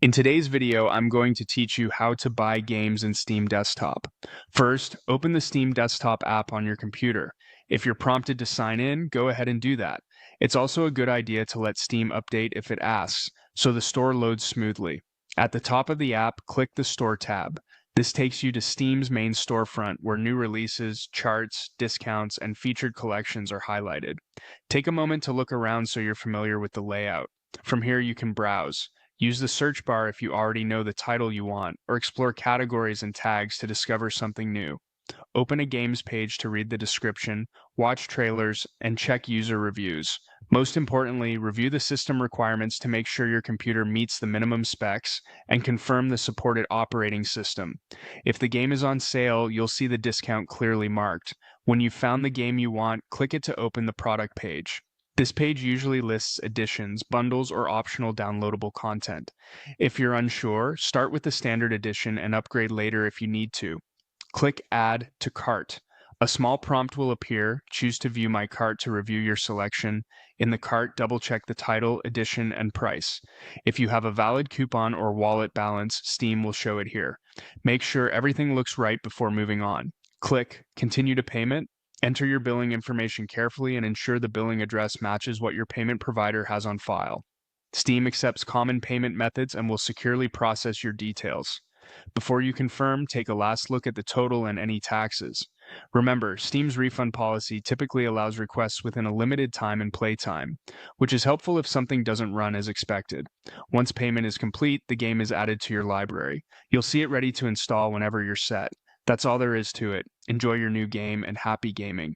In today's video, I'm going to teach you how to buy games in Steam Desktop. First, open the Steam Desktop app on your computer. If you're prompted to sign in, go ahead and do that. It's also a good idea to let Steam update if it asks, so the store loads smoothly. At the top of the app, click the Store tab. This takes you to Steam's main storefront where new releases, charts, discounts, and featured collections are highlighted. Take a moment to look around so you're familiar with the layout. From here, you can browse. Use the search bar if you already know the title you want, or explore categories and tags to discover something new. Open a games page to read the description, watch trailers, and check user reviews. Most importantly, review the system requirements to make sure your computer meets the minimum specs and confirm the supported operating system. If the game is on sale, you'll see the discount clearly marked. When you've found the game you want, click it to open the product page. This page usually lists editions, bundles, or optional downloadable content. If you're unsure, start with the standard edition and upgrade later if you need to. Click Add to Cart. A small prompt will appear. Choose to view my cart to review your selection. In the cart, double-check the title, edition, and price. If you have a valid coupon or wallet balance, Steam will show it here. Make sure everything looks right before moving on. Click Continue to Payment. Enter your billing information carefully and ensure the billing address matches what your payment provider has on file. Steam accepts common payment methods and will securely process your details. Before you confirm, take a last look at the total and any taxes. Remember, Steam's refund policy typically allows requests within a limited time and play time, which is helpful if something doesn't run as expected. Once payment is complete, the game is added to your library. You'll see it ready to install whenever you're set. That's all there is to it. Enjoy your new game and happy gaming.